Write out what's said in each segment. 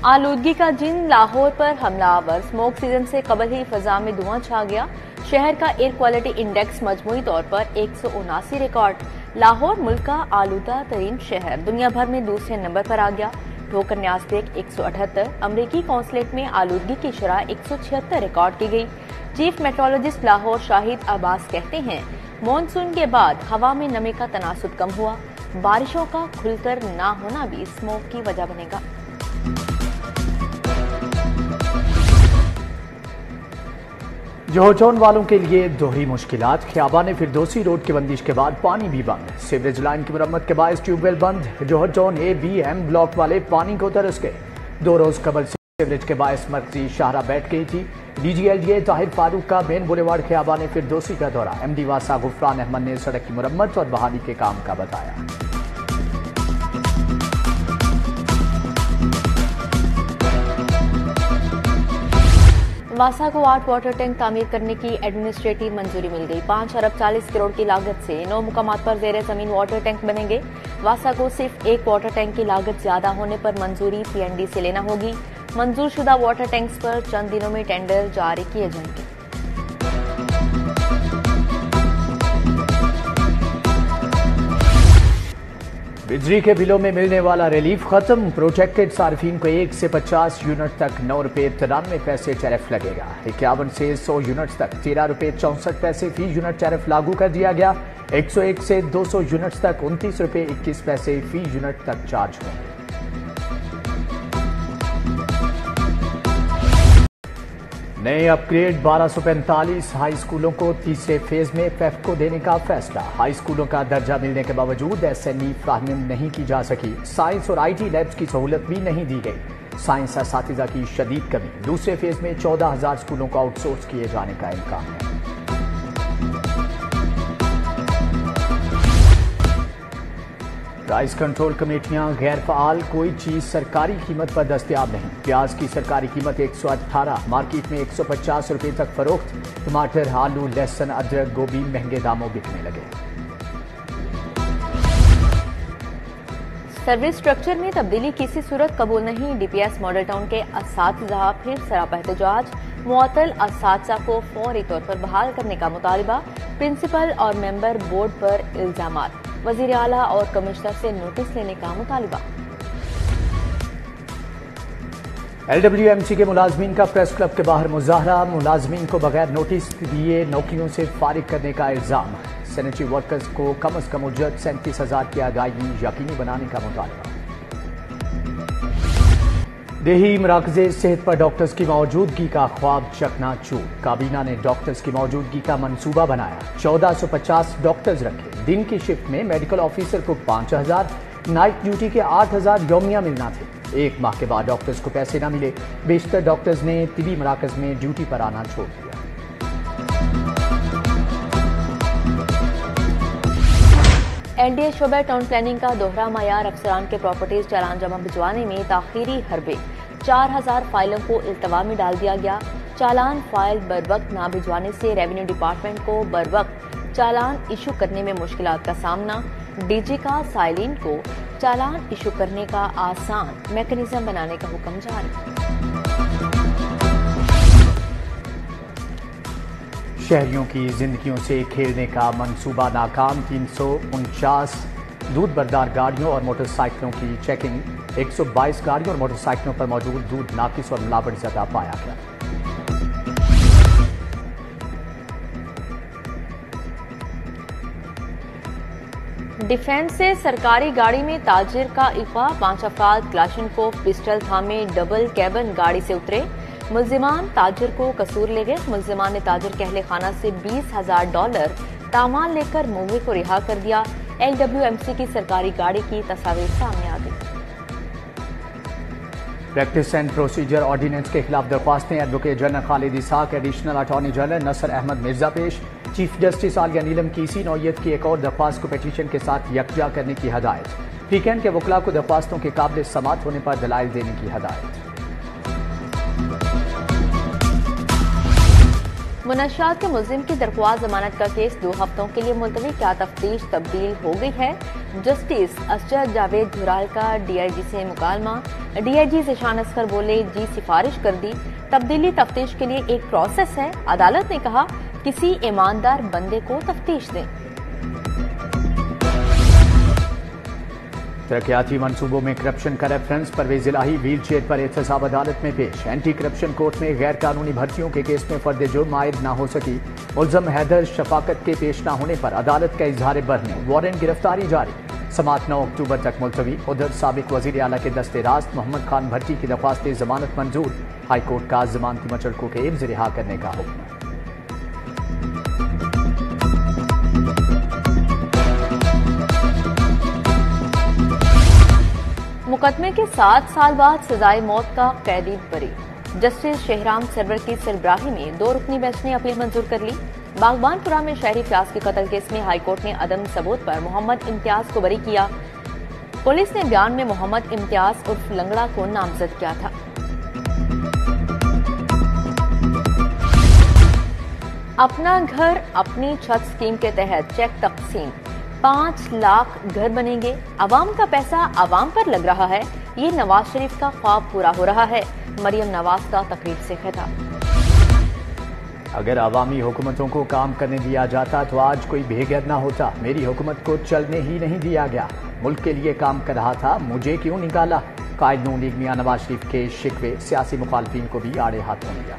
آلودگی کا جن لاہور پر حملہ آور، اسموک سیزن سے قبل ہی فضا میں دھواں چھا گیا۔ شہر کا ایئر کوالٹی انڈیکس مجموعی طور پر 179 ریکارڈ۔ لاہور ملک کا آلودہ ترین شہر دنیا بھر میں دوسرے نمبر پر آ گیا۔ ٹھوکر نیاز بیگ 178۔ امریکی قونصلیٹ میں آلودگی کی شرح 176 ریکارڈ کی گئی۔ چیف میٹرولوجسٹ لاہور شاہد عباس کہتے ہیں مانسون کے بعد ہوا میں نمی کا تناسب کم ہوا، بارشوں کا کھل کر نہ ہونا بھی اسموک کی وجہ بنے گا۔ جوہر ٹاؤن والوں کے لیے دوہری مشکلات۔ خیابان فردوسی روڈ کی بندش کے بعد پانی بھی بند۔ سیوریج لائن کی مرمت کے باعث ٹیوب ویل بند۔ جوہر ٹاؤن اے بی ایم بلاک والے پانی کو ترس گئے۔ 2 روز قبل سیوریج کے باعث مرکزی شاہراہ بیٹھ گئی تھی۔ D G L D A Tahir Farooq کا مین بولیوارڈ خیابان فردوسی کا دورہ۔ ایم ڈی واسا غفران احمد نے سڑک کی مرمت اور بحالی کے کام کا بتایا۔ واسا کو 8 واٹر ٹینک تعمیر کرنے کی ایڈمنسٹریٹو منظوری مل گئی۔ 5 ارب 40 کروڑ کی لاگت سے 9 مقامات پر زیر زمین واٹر ٹینک بنیں گے۔ واسا کو صرف 1 واٹر ٹینک کی لاگت زیادہ ہونے پر منظوری پی این ڈی سے لینا ہوگی۔ منظور شدہ واٹر ٹینکس پر چند دنوں میں ٹینڈر جاری کیے جائیں گے۔ بجلی کے بلوں میں ملنے والا ریلیف ختم۔ پروٹیکٹڈ صارفین کو 1 سے 50 یونٹ تک 9 روپے 93 پیسے ٹیرف لگے گا۔ 51 سے 100 یونٹ تک 13 روپے 64 پیسے فی یونٹ ٹیرف لاگو کر دیا گیا۔ 101 سے 200 یونٹ تک 29 روپے 21 پیسے فی یونٹ تک چارج ہوں گے۔ نئے اپ گریڈ 1245 ہائی اسکولوں کو تیسرے فیز میں پیفکو دینے کا فیصلہ۔ ہائی اسکولوں کا درجہ ملنے کے باوجود ایس این ای فراہم نہیں کی جا سکی۔ سائنس اور آئی ٹی لیبس کی سہولت بھی نہیں دی گئی۔ سائنس اساتذہ کی شدید کمی۔ دوسرے فیز میں 14,000 اسکولوں کو آؤٹ سورس کیے جانے کا امکان ہے۔ پرائس کنٹرول کمیٹیاں غیر فعال، کوئی چیز سرکاری قیمت پر دستیاب نہیں۔ پیاز کی سرکاری قیمت 118، مارکیٹ میں 150 روپے تک فروخت۔ ٹماٹر، آلو، لہسن، ادرک، گوبھی مہنگے داموں بکنے لگے۔ سروس سٹرکچر میں تبدیلی کسی صورت قبول نہیں۔ D P S model town کے اساتذہ پھر سراپا احتجاج۔ معطل اساتذہ کو فوری طور پر بحال کرنے کا مطالبہ۔ پرنسپل اور ممبر بورڈ پر الزامات۔ وزیر اعلیٰ اور کمشنر سے نوٹس لینے کا مطالبہ۔ ایل ڈبلیو ایم سی کے ملازمین کا پریس کلب کے باہر مظاہرہ۔ ملازمین کو بغیر نوٹس دیے نوکریوں سے فارغ کرنے کا الزام۔ سینیٹری ورکرز کو کم از کم اجرت 37,000 کی ادائیگی یقینی بنانے کا مطالبہ۔ دیہی مراکز صحت پر ڈاکٹرز کی موجودگی کا خواب چکنا چور۔ کابینہ نے ڈاکٹرز کی موجودگی کا منصوبہ بنایا۔ 1450 ڈاکٹرز رکھے۔ دن کی شفٹ میں میڈیکل آفیسر کو 5,000، نائٹ ڈیوٹی کے 8,000 یومیہ ملنا تھے۔ 1 ماہ کے بعد ڈاکٹرز کو پیسے نہ ملے۔ بیشتر ڈاکٹرز نے طبی مراکز میں ڈیوٹی پر آنا چھوڑ دیا۔ ایل ڈی اے شعبہ ٹاؤن پلاننگ کا دوہرا معیار۔ افسران کے پراپرٹیز چالان جمع بھجوانے میں تاخیری حربے۔ 4,000 فائلوں کو التوا میں ڈال دیا گیا۔ چالان فائل بروقت نہ بھجوانے سے ریونیو ڈپارٹمنٹ کو بروقت چالان ایشو کرنے میں مشکلات کا سامنا۔ ڈی جی کا سائلین کو چالان ایشو کرنے کا آسان میکانزم بنانے کا حکم جاری۔ شہریوں کی زندگیوں سے کھیلنے کا منصوبہ ناکام۔ 349 دودھ بردار گاڑیوں اور موٹر سائیکلوں کی چیکنگ۔ 122 گاڑیوں اور موٹر سائیکلوں پر موجود دودھ ناقص اور ملاوٹ زدہ پایا گیا۔ ڈیفنس سے سرکاری گاڑی میں تاجر کا اغوا۔ 5 افراد کلاشن کو پسٹل تھامے ڈبل کیبن گاڑی سے اترے۔ ملزمان تاجر کو قصور لے گئے۔ ملزمان نے تاجر کے اہل خانہ سے $20,000 تاوان لے کر مووی کو رہا کر دیا۔ ایل ڈبلیو ایم سی کی سرکاری گاڑی کی تصاویر سامنے آ گئی۔ پریکٹس اینڈ پروسیجر آرڈیننس کے خلاف درخواستیں۔ ایڈوکیٹ جنرل خالد اسحاق، ایڈیشنل اٹارنی جنرل نصر احمد مرزا پیش۔ چیف جسٹس عالیہ نیلم کی اسی نوعیت کی ایک اور درخواست کو پیٹیشن کے ساتھ یکجا کرنے کی ہدایت۔ ویکینڈ کے وکلاء کو درخواستوں کے قابل سماعت ہونے پر دلائل دینے کی ہدایت۔ منشیات کے ملزم کی درخواست ضمانت کا کیس 2 ہفتوں کے لیے ملتوی، کیا تفتیش تبدیل ہو گئی ہے؟ جسٹس اسجد جاوید گھرال کا ڈی آئی جی سے مکالمہ، ڈی آئی جی ذیشان اصغر بولے جی سفارش کر دی، تبدیلی تفتیش کے لیے ایک پروسیس ہے، عدالت نے کہا کسی ایماندار بندے کو تفتیش دیں۔ ترقیاتی منصوبوں میں کرپشن کا ریفرنس، پرویز الہی ویل چیئر پر احتساب عدالت میں پیش، اینٹی کرپشن کورٹ میں غیر قانونی بھرتیوں کے کیس میں فرد جرم عائد نہ ہو سکی، ملزم حیدر شفاقت کے پیش نہ ہونے پر عدالت کا اظہار برہمی، وارنٹ گرفتاری جاری، سماعت 9 اکتوبر تک ملتوی۔ ادھر سابق وزیر اعلیٰ کے دست راست محمد خان بھٹی کی درخواست ضمانت منظور، ہائی کورٹ کا ضمانتی مچلکوں کے عوض رہا کرنے کا حکم۔ مقدمے کے 7 سال بعد سزائے موت کا قیدی بری، جسٹس شہرام سرور کی سربراہی میں 2 رکنی بینچ نے اپیل منظور کر لی۔ باغبان پورہ میں شہری فیاض کے قتل کیس میں ہائی کورٹ نے عدم ثبوت پر محمد امتیاز کو بری کیا۔ پولیس نے بیان میں محمد امتیاز عرف لنگڑا کو نامزد کیا تھا۔ اپنا گھر اپنی چھت اسکیم کے تحت چیک تقسیم، 5 لاکھ گھر بنیں گے، عوام کا پیسہ عوام پر لگ رہا ہے، یہ نواز شریف کا خواب پورا ہو رہا ہے، مریم نواز کا تقریر سے خطاب۔ اگر عوامی حکومتوں کو کام کرنے دیا جاتا تو آج کوئی بے گر نہ ہوتا، میری حکومت کو چلنے ہی نہیں دیا گیا، ملک کے لیے کام کر رہا تھا، مجھے کیوں نکالا؟ قائد نون لیگ میاں نواز شریف کے شکوے، سیاسی مخالفین کو بھی آڑے ہاتھوں لیا۔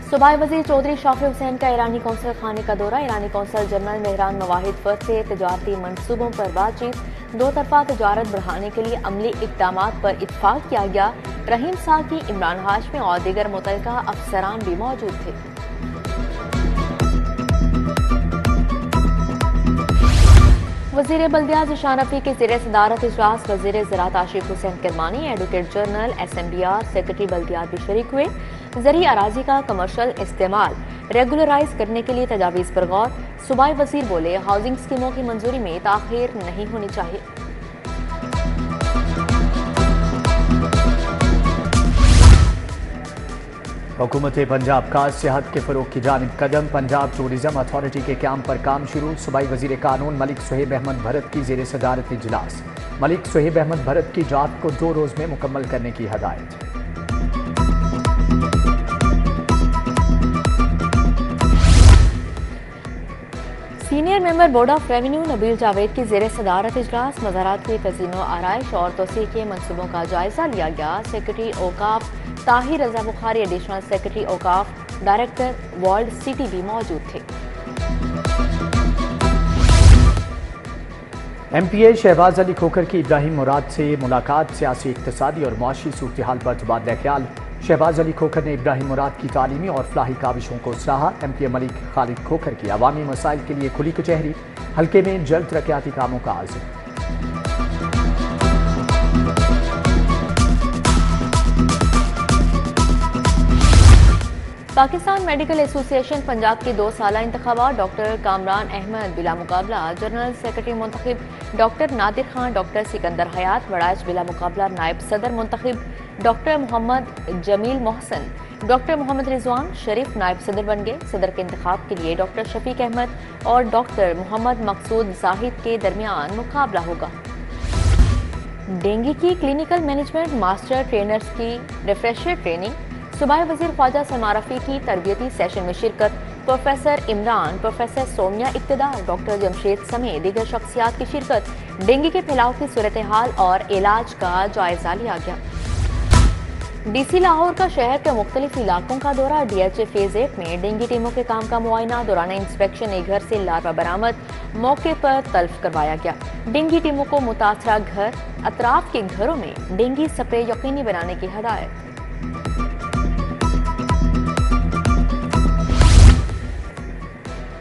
صوبائی وزیر چودھری شافی حسین کا ایرانی قونصل خانے کا دورہ، ایرانی قونصل جنرل مہران مواحد فرد سے تجارتی منصوبوں پر بات چیت، 2 طرفہ تجارت بڑھانے کے لیے عملی اقدامات پر اتفاق کیا گیا۔ رحیم ساکی، عمران ہاشمی اور دیگر متعلقہ افسران بھی موجود تھے۔ وزیر بلدیات ذیشان رفیع کے زیر صدارت اجلاس، وزیر زراعت Asif Hussain Kirmani, advocate general S M D R, secretary بلدیات بھی شریک ہوئے۔ زرعی اراضی کا کمرشل استعمال ریگولرائز کرنے کے لیے تجاویز پر غور، صوبائی وزیر بولے ہاؤسنگ اسکیموں کی منظوری میں تاخیر نہیں ہونی چاہیے۔ حکومت پنجاب کا صحت کے فروغ کی جانب قدم، پنجاب ٹورزم اتھارٹی کے قیام پر کام شروع، صوبائی وزیر قانون ملک صہیب احمد بھرت کی زیر صدارت اجلاس، ملک صہیب احمد بھرت کی ڈرافٹ کو 2 روز میں مکمل کرنے کی ہدایت۔ Senior member board of revenue Nabeel Javed کی زیر صدارت اجلاس، مزارات کی تزئین و آرائش اور توسیع کے منصوبوں کا جائزہ لیا گیا، سیکرٹری اوقاف طاہر رضا بخاری، ایڈیشنل سیکرٹری اوقاف ڈائریکٹر ورلڈ سٹی بھی موجود تھے۔ ایم پی اے شہباز علی کھوکھر کی ابراہیم مراد سے ملاقات، سیاسی، اقتصادی اور معاشی صورتحال پر تبادلہ خیال، شہباز علی کھوکھر نے ابراہیم مراد کی تعلیمی اور فلاحی کاوشوں کو سراہا، ایم پی اے ملک خالد کھوکھر کی عوامی مسائل کے لیے کھلی کچہری، حلقے میں جلد ترقیاتی کاموں کا عزم۔ پاکستان میڈیکل ایسوسی ایشن پنجاب کے 2 سالہ انتخابات، ڈاکٹر کامران احمد بلا مقابلہ جنرل سیکرٹری منتخب، ڈاکٹر نادر خان، ڈاکٹر سکندر حیات وڑائچ بلا مقابلہ نائب صدر منتخب، ڈاکٹر محمد جمیل محسن، ڈاکٹر محمد رضوان شریف نائب صدر بن گئے۔ صدر کے انتخاب کے لیے ڈاکٹر شفیق احمد اور ڈاکٹر محمد مقصود زاہد کے درمیان مقابلہ ہوگا۔ ڈینگی کی کلینکل مینجمنٹ ماسٹر ٹرینرز کی ریفریشر ٹریننگ، صوبائی وزیر خواجہ سلمان رفیع کی تربیتی سیشن میں شرکت، پروفیسر عمران، پروفیسر سومیا اقتدار، ڈاکٹر جمشید سمیت دیگر شخصیات کی شرکت، ڈینگی کے پھیلاؤ کی صورتحال اور علاج کا جائزہ لیا گیا۔ ڈی سی لاہور کا شہر کے مختلف علاقوں کا دورہ، ڈی ایچ اے فیز 1 میں ڈینگی ٹیموں کے کام کا معائنہ، دوران انسپیکشن ایک گھر سے لاروا برآمد، موقع پر تلف کروایا گیا۔ ڈینگی ٹیموں کو متاثرہ گھر، اطراف کے گھروں میں ڈینگی سپرے یقینی بنانے کی ہدایت۔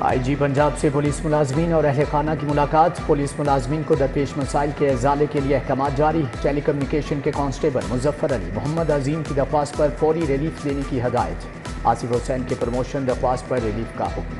آئی جی پنجاب سے پولیس ملازمین اور اہل خانہ کی ملاقات، پولیس ملازمین کو درپیش مسائل کے ازالے کے لیے احکامات جاری، ٹیلی کمیونیکیشن کے کانسٹیبل مظفر علی، محمد عظیم کی درخواست پر فوری ریلیف دینے کی ہدایت، آصف حسین کے پروموشن درخواست پر ریلیف کا حکم۔